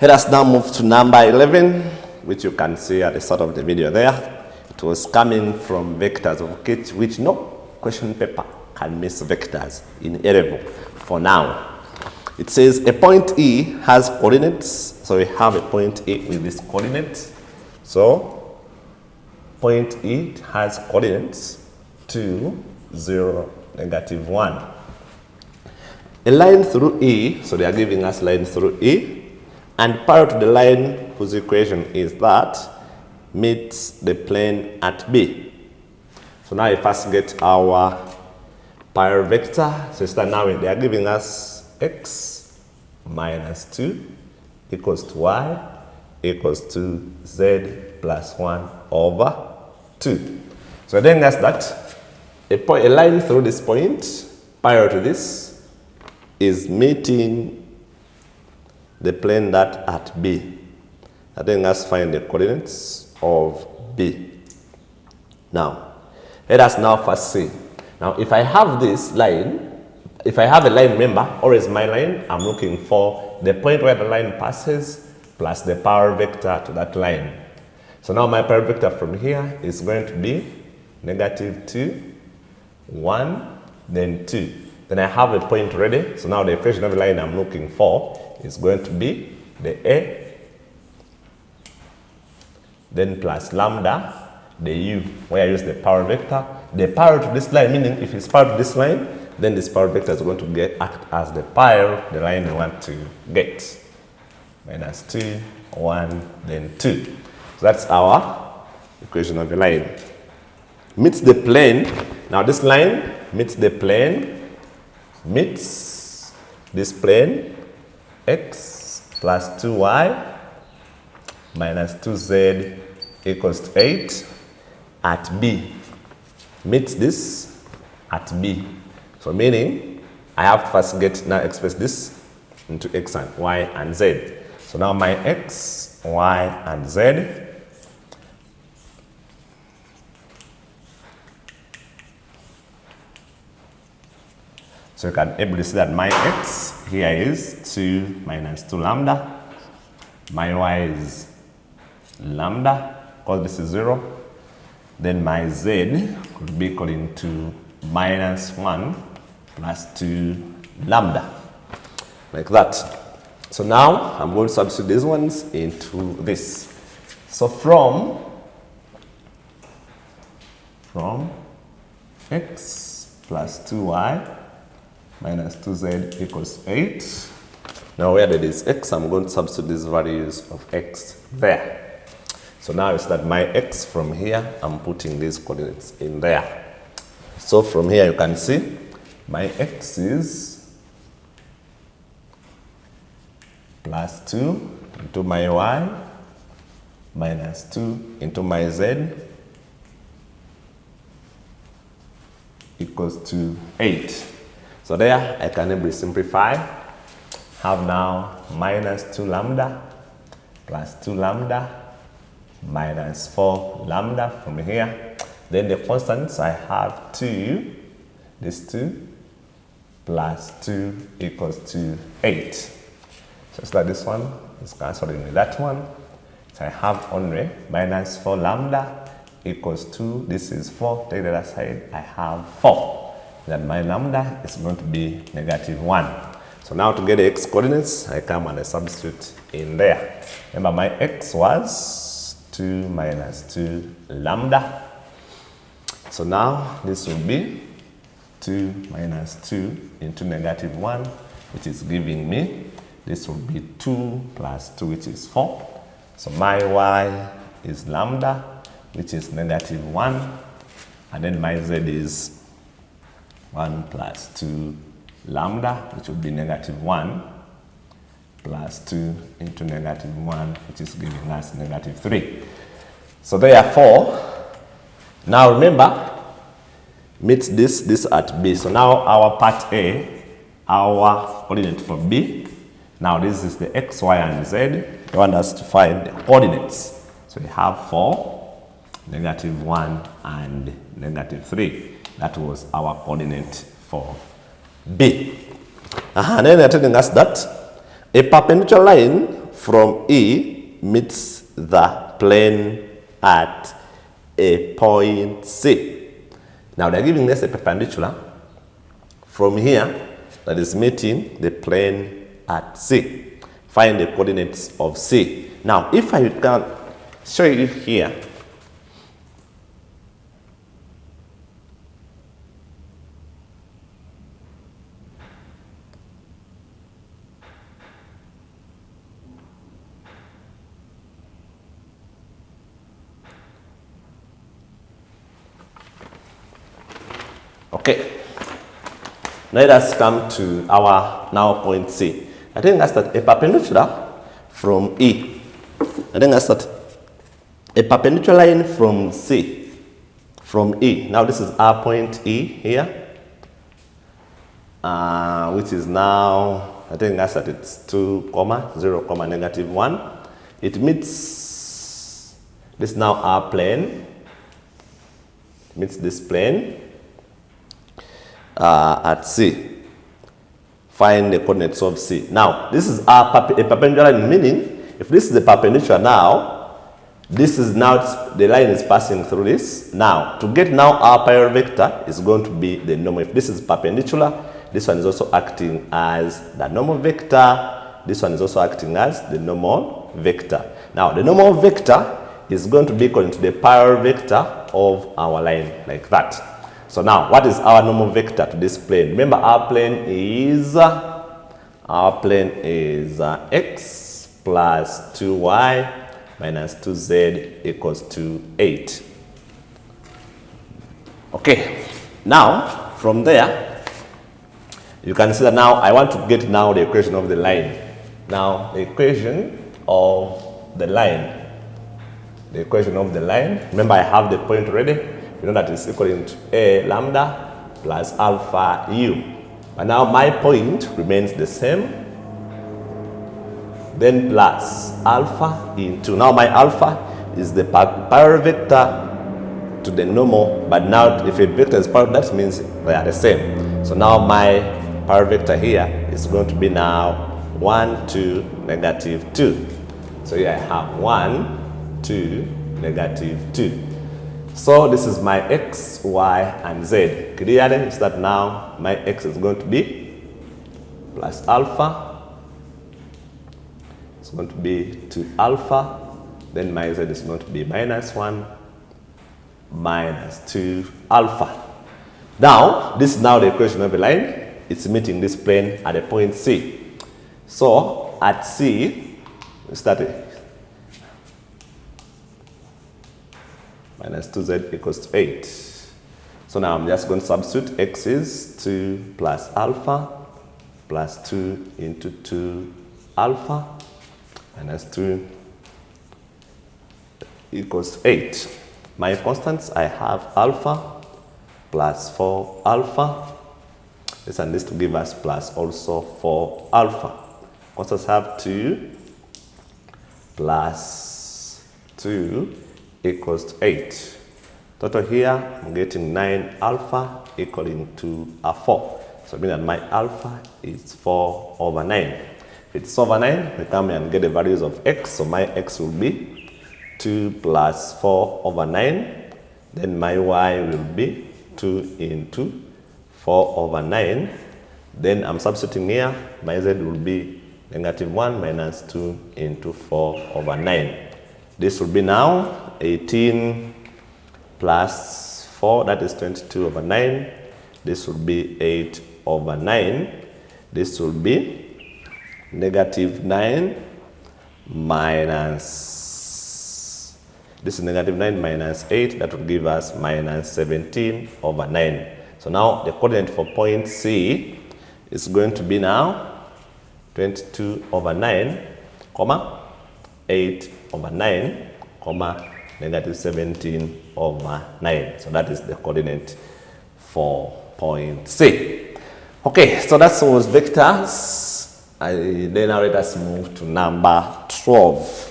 Let us now move to number 11, which you can see at the start of the video there. It was coming from vectors of which no question paper can miss vectors in A level for now. It says a point E has coordinates. So we have a point E with this coordinates. So point E has coordinates 2, 0, -1. A line through E, so they are giving us line through E, and parallel to the line whose equation is that meets the plane at B. So now we first get our parallel vector. So start now they are giving us x minus 2 equals to y equals to z plus 1 over 2. So then that's that. A line through this point parallel to this is meeting the plane that at B. I think let's find the coordinates of B. Now, let us now first see. Now, if I have this line, if I have a line, remember, always my line, I'm looking for the point where the line passes plus the parallel vector to that line. So now my parallel vector from here is going to be -2, 1, then 2. Then I have a point ready. So now the equation of the line I'm looking for is going to be the A, then plus lambda, the U, where I use the parallel vector. The parallel to this line, meaning if it's parallel to this line, then this parallel vector is going to act as the parallel, the line we want to get. -2, 1, then 2. So that's our equation of the line. Meets the plane. Now this line meets the plane, meets this plane, x plus 2y minus 2z equals to 8 at B. Meets this at B. So meaning I have to first express this into x and y and z. So now my x, y, and z so you can able to see that my x here is 2 minus 2 lambda. My y is lambda, because this is 0. Then my z could be equal to -1 plus 2 lambda. Like that. So now I'm going to substitute these ones into this. So from x plus 2y minus 2z equals 8. Now where there is x, I'm going to substitute these values of x there. So now it's that my x from here, I'm putting these coordinates in there. So from here you can see my x is plus 2 into my y minus 2 into my z equals to 8. So there I can able to simplify. Have now minus 2 lambda plus 2 lambda minus 4 lambda from here. Then the constants I have 2, this 2 plus 2 equals to 8. So it's like this one is cancelling with that one. So I have only minus 4 lambda equals 2. This is 4. Take the other side. I have 4. Then my lambda is going to be -1. So now to get the x coordinates, I come and I substitute in there. Remember my x was 2 minus 2 lambda. So now this will be 2 minus 2 into -1, which is giving me, this will be 2 plus 2, which is 4. So my y is lambda, which is -1. And then my z is 1 plus 2 lambda, which would be -1, plus 2 into -1, which is giving us -3. So therefore, now remember, meets this at B. So now our part A, our coordinate for B. Now this is the x, y, and z. They want us to find the coordinates. So we have 4, -1, and -3. That was our coordinate for B. And then they're telling us that a perpendicular line from E meets the plane at a point C. Now they're giving us a perpendicular from here that is meeting the plane at C. Find the coordinates of C. Now, if I can show you here, okay. Let us come to our now point C. I think that's that a perpendicular from E. I think that's that a perpendicular line from C, from E. Now this is our point E here, which is now, I think that's that it's 2, 0, -1. It meets this now our plane, meets this plane at C. Find the coordinates of C. Now, this is a perpendicular line, meaning if this is the perpendicular now, this is now, the line is passing through this. Now, to get now our prior vector is going to be the normal. If this is perpendicular, this one is also acting as the normal vector. This one is also acting as the normal vector. Now, the normal vector is going to be equal to the prior vector of our line, like that. So now, what is our normal vector to this plane? Remember, our plane is x plus 2y minus 2z equals to 8. Okay, now from there, you can see that now I want to get now the equation of the line. Now, the equation of the line. The equation of the line. Remember, I have the point already. You know that it's equal to a lambda plus alpha u. But now my point remains the same. Then plus alpha into, now my alpha is the parallel vector to the normal, but now if a vector is parallel, that means they are the same. So now my parallel vector here is going to be now 1, 2, -2. So here I have 1, 2, -2. So this is my x, y, and z. Clearly, it's that now my x is going to be plus alpha. It's going to be 2 alpha. Then my z is going to be -1, -2 alpha. Now, this is now the equation of the line. It's meeting this plane at a point C. So, at C, start it. -2z equals to 8. So now I'm just going to substitute. X is 2 plus alpha plus 2 into 2 alpha minus 2 equals to 8. My constants, I have alpha plus 4 alpha. This and this to give us plus also 4 alpha. Constants have 2 plus 2 equals to 8. Total here, I'm getting 9 alpha equaling to a 4. So meaning that my alpha is 4 over 9. If it's over 9, we come and get the values of x. So my x will be 2 plus 4 over 9. Then my y will be 2 into 4 over 9. Then I'm substituting here, my z will be -1 minus 2 into 4 over 9. This will be now 18 plus 4, that is 22 over 9. This will be 8 over 9. This will be -9 minus, this is -9 minus 8, that will give us -17 over 9. So now the coordinate for point C is going to be now 22 over 9, comma, 8 over 9, comma, -17 over 9. So that is the coordinate for point C. Okay, so that was vectors. Then now let us move to number 12.